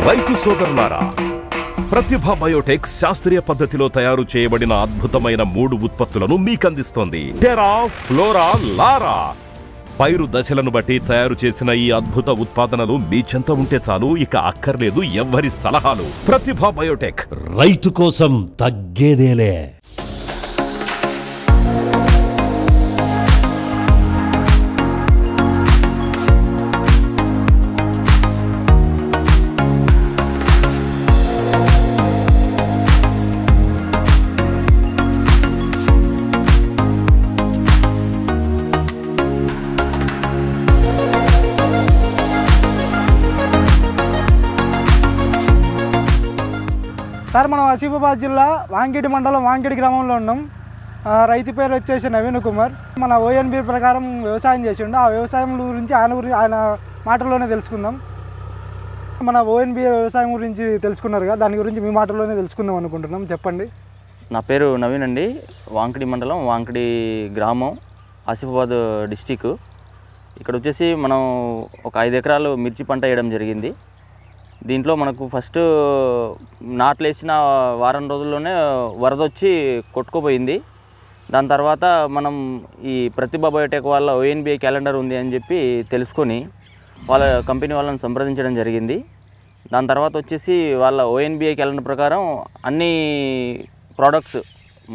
రైతు సోదరులారా, ప్రతిభ బయోటెక్ శాస్త్రీయ పద్ధతిలో తయారు చేయబడిన అద్భుతమైన 3 ఉత్పత్తులను మీకందిస్తోంది. టెరా, ఫ్లోరా, లారా. పైరు దశలను బట్టి తయారు చేసిన ఈ అద్భుత ఉత్పాదనలు మీ చెంత ఉంటే చాలు, ఇక అక్కర్లేదు ఎవ్వరి సలహాలు. ప్రతిభ బయోటెక్, రైతు కోసం తగ్గేదేలే. సార్, మనం ఆసిఫాబాద్ జిల్లా వాంకిడి మండలం వాంకిడి గ్రామంలో ఉన్నాం. రైతు పేరు వచ్చేసి నవీన్ కుమార్. మన ఓఎన్బి ప్రకారం వ్యవసాయం చేసిండు. ఆ వ్యవసాయం గురించి ఆయన మాటల్లోనే తెలుసుకుందాం. మన ఓఎన్బి వ్యవసాయం గురించి తెలుసుకున్నారు కదా, దాని గురించి మీ మాటల్లోనే తెలుసుకుందాం అనుకుంటున్నాం. చెప్పండి. నా పేరు నవీన్ అండి. వాంకిడి మండలం వాంకిడి గ్రామం, ఆసిఫాబాద్ డిస్టిక్. ఇక్కడ వచ్చేసి మనం ఒక 5 ఎకరాలు మిర్చి పంట వేయడం జరిగింది. దీంట్లో మనకు ఫస్ట్ నాట్లు వేసిన వారం రోజుల్లోనే వరద వచ్చి కొట్టుకుపోయింది. దాని తర్వాత మనం ఈ ప్రతిభ బయోటెక్ వాళ్ళ ఓఎన్బిఐ క్యాలెండర్ ఉంది అని చెప్పి తెలుసుకొని వాళ్ళ కంపెనీ వాళ్ళని సంప్రదించడం జరిగింది. దాని తర్వాత వచ్చేసి వాళ్ళ ఓఎన్బిఐ క్యాలెండర్ ప్రకారం అన్ని ప్రోడక్ట్స్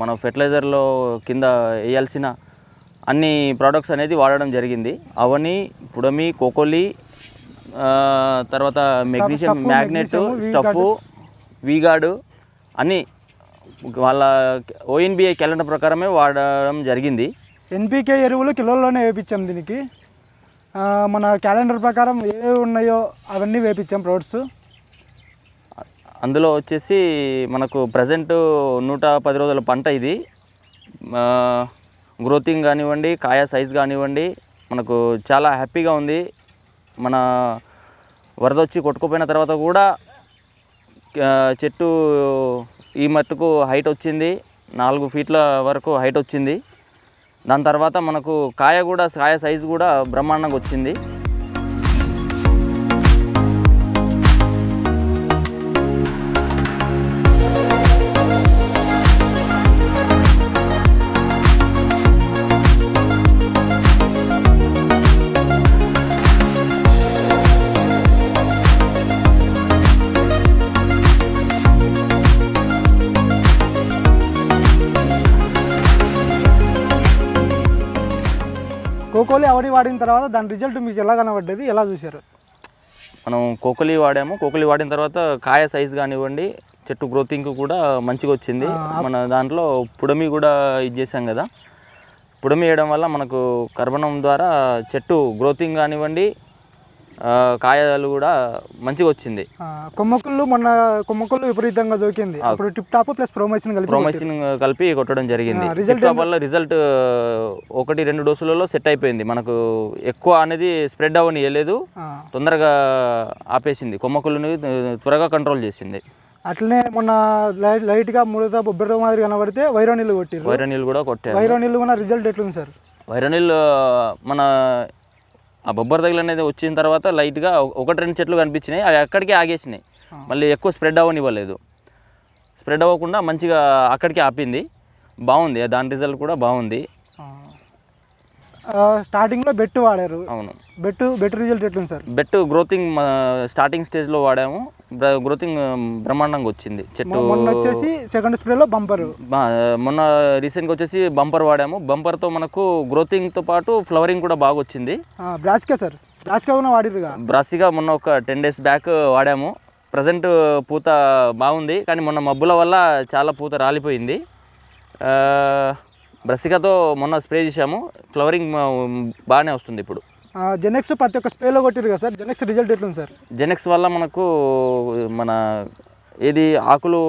మనం ఫెర్టిలైజర్లో కింద వేయాల్సిన అన్ని ప్రోడక్ట్స్ అనేది వాడడం జరిగింది. అవన్నీ పుడమి, కోకోలి, తర్వాత మెగ్నీషియం మ్యాగ్నెట్, స్టఫ్, వీగార్డ్ అన్నీ వాళ్ళ ఓఎన్బిఐ క్యాలెండర్ ప్రకారమే వాడడం జరిగింది. ఎన్పికే ఎరువులు కిలోల్లోనే వేయించాం. దీనికి మన క్యాలెండర్ ప్రకారం ఏ ఉన్నాయో అవన్నీ వేయించాం ప్రోడక్ట్స్. అందులో వచ్చేసి మనకు ప్రజెంట్ 110 రోజుల పంట. ఇది గ్రోతింగ్ కానివ్వండి, కాయ సైజ్ కానివ్వండి, మనకు చాలా హ్యాపీగా ఉంది. మన వరద వచ్చి కొట్టుకుపోయిన తర్వాత కూడా చెట్టు ఈ మట్టుకు హైట్ వచ్చింది, 4 ఫీట్ల వరకు హైట్ వచ్చింది. దాని తర్వాత మనకు కాయ సైజు కూడా బ్రహ్మాండంగా వచ్చింది. కోకోలి అవన్నీ వాడిన తర్వాత దాని రిజల్ట్ మీకు ఎలా కనబడ్డది, ఎలా చూశారు? మనం కోకోలి వాడాము. కోకోలి వాడిన తర్వాత కాయ సైజు కానివ్వండి, చెట్టు గ్రోతింగ్ కూడా మంచిగా వచ్చింది. మన దాంట్లో పుడమి కూడా ఇది చేసాం కదా, పుడమి వేయడం వల్ల మనకు కర్బనం ద్వారా చెట్టు గ్రోతింగ్ కానివ్వండి, కాయలు కూడా మంచిగా వచ్చింది. కొమ్మకుళ్ళు విపరీతంగా జోకింది. అప్పుడు టిప్ టాప్ ప్లస్ ప్రోమైసిన్ కలిపి కొట్టడం జరిగింది. టిప్ టాప్ వల్ల రిజల్ట్ 1-2 డోసులలో సెట్ అయిపోయింది. మనకు ఎక్కువ అనేది స్ప్రెడ్ అవ్వనియలేదు, తొందరగా ఆపేసింది, కొమ్మకుళ్ళని త్వరగా కంట్రోల్ చేసింది. అట్లనే మొన్న లైట్గా ముడత బొబ్బర మాదిరి కనబడితే వైరోనిల్ కొట్టారు. వైరోనిల్ కూడా కొట్టారు. వైరోనిల్ కూడా రిజల్ట్ ఎట్లుంది సార్? వైరోనిల్ మన ఆ బొబ్బర తగిలి అనేది వచ్చిన తర్వాత లైట్గా 1-2 చెట్లు కనిపించినాయి. అవి అక్కడికే ఆగేసినాయి, మళ్ళీ ఎక్కువ స్ప్రెడ్ అవ్వనివ్వలేదు. స్ప్రెడ్ అవ్వకుండా మంచిగా అక్కడికే ఆపింది. బాగుంది, దాని రిజల్ట్ కూడా బాగుంది. స్టార్టింగ్లో బెట్ వాడారు. అవును, బెట్ రిజల్ట్ ఎట్లుంది సార్? బెట్ గ్రోతింగ్ స్టార్టింగ్ స్టేజ్లో వాడాము. గ్రోతింగ్ బ్రహ్మాండంగా వచ్చింది. చెట్టు మొన్న వచ్చేసి సెకండ్ స్ప్రేలో బంపర్, మొన్న రీసెంట్గా వచ్చేసి బంపర్ వాడాము. బంపర్తో మనకు గ్రోతింగ్తో పాటు ఫ్లవరింగ్ కూడా బాగా వచ్చింది. బ్రాసికా సార్, బ్రాసికా కూడా వాడిరుగా? బ్రాసికా మొన్న ఒక 10 డేస్ బ్యాక్ వాడాము. ప్రజెంట్ పూత బాగుంది, కానీ మొన్న మబ్బుల వల్ల చాలా పూత రాలిపోయింది. బ్రాసికాతో మొన్న స్ప్రే చేసాము, ఫ్లవరింగ్ బాగానే వస్తుంది ఇప్పుడు. జెనెక్స్ ప్రతి ఒక్క స్ప్రేలో కొట్టిరు కదా సార్, జెనెక్స్ రిజల్ట్ ఎట్లుంది సార్? జెనెక్స్ వల్ల మనకు మన ఏది ఆకులు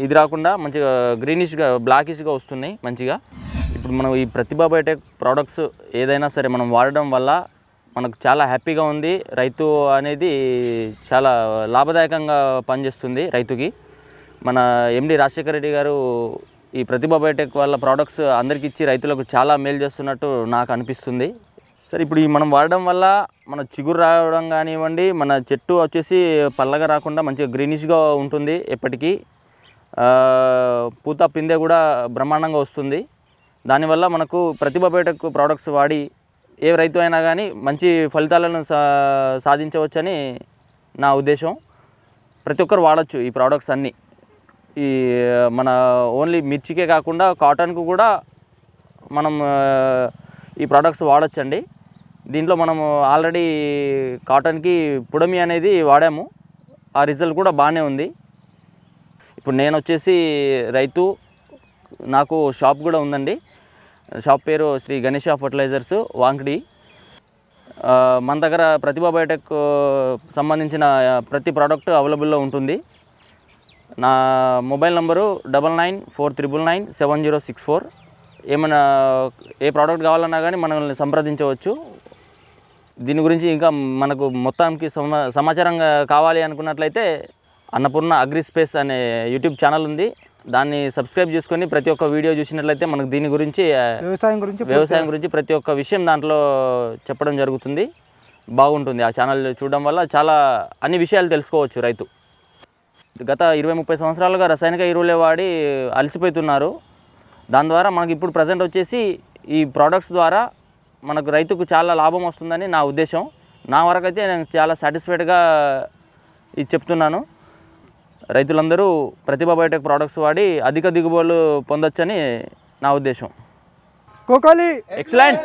ఇది రాకుండా మంచిగా గ్రీనిష్గా బ్లాకిష్గా వస్తున్నాయి మంచిగా. ఇప్పుడు మనం ఈ ప్రతిభ బయోటెక్ ప్రోడక్ట్స్ ఏదైనా సరే మనం వాడడం వల్ల మనకు చాలా హ్యాపీగా ఉంది. రైతు అనేది చాలా లాభదాయకంగా పనిచేస్తుంది రైతుకి. మన ఎండి రాజశేఖర రెడ్డి గారు ఈ ప్రతిభ బయోటెక్ వాళ్ళ ప్రోడక్ట్స్ అందరికీ ఇచ్చి రైతులకు చాలా మేలు చేస్తున్నట్టు నాకు అనిపిస్తుంది. సరే, ఇప్పుడు ఈ మనం వాడడం వల్ల మన చిగురు రావడం కానివ్వండి, మన చెట్టు వచ్చేసి పల్లగా రాకుండా మంచిగా గ్రీనిష్గా ఉంటుంది ఎప్పటికీ. పూత పిందె కూడా బ్రహ్మాండంగా వస్తుంది. దానివల్ల మనకు ప్రతిభ బయోటెక్ ప్రోడక్ట్స్ వాడి ఏ రైతు అయినా కానీ మంచి ఫలితాలను సాధించవచ్చని నా ఉద్దేశం. ప్రతి ఒక్కరు వాడచ్చు ఈ ప్రోడక్ట్స్ అన్నీ. ఈ మన ఓన్లీ మిర్చికే కాకుండా కాటన్కు కూడా మనం ఈ ప్రోడక్ట్స్ వాడచ్చండి. దీంట్లో మనము ఆల్రెడీ కాటన్కి పుడమి అనేది వాడాము, ఆ రిజల్ట్ కూడా బాగానే ఉంది. ఇప్పుడు నేను వచ్చేసి రైతు, నాకు షాప్ కూడా ఉందండి. షాప్ పేరు శ్రీ గణేష ఫర్టిలైజర్స్ వాంకిడి. మన దగ్గర ప్రతిభ బయోటెక్ సంబంధించిన ప్రతి ప్రోడక్ట్ అవైలబుల్లో ఉంటుంది. నా మొబైల్ నంబరు 9949997064. ఏమైనా ఏ ప్రోడక్ట్ కావాలన్నా కానీ మనల్ని సంప్రదించవచ్చు. దీని గురించి ఇంకా మనకు మొత్తానికి సమాచారం కావాలి అనుకున్నట్లయితే అన్నపూర్ణ అగ్రిస్పేస్ అనే యూట్యూబ్ ఛానల్ ఉంది. దాన్ని సబ్స్క్రైబ్ చేసుకొని ప్రతి ఒక్క వీడియో చూసినట్లయితే మనకు దీని గురించి వ్యవసాయం గురించి ప్రతి ఒక్క విషయం దాంట్లో చెప్పడం జరుగుతుంది. బాగుంటుంది. ఆ ఛానల్ చూడడం వల్ల చాలా అన్ని విషయాలు తెలుసుకోవచ్చు రైతు. గత 20-30 సంవత్సరాలుగా రసాయనిక ఎరువులే వాడి అలసిపోతున్నారు. దాని ద్వారా మనకి ఇప్పుడు ప్రజెంట్ వచ్చేసి ఈ ప్రోడక్ట్స్ ద్వారా మనకు రైతుకు చాలా లాభం వస్తుందని నా ఉద్దేశం. నా వరకైతే నేను చాలా సాటిస్ఫైడ్గా ఇది చెప్తున్నాను. రైతులందరూ ప్రతిభ బయోటెక్ ప్రోడక్ట్స్ వాడి అధిక దిగుబడులు పొందొచ్చని నా ఉద్దేశం. కోకోలి ఎక్సలెంట్.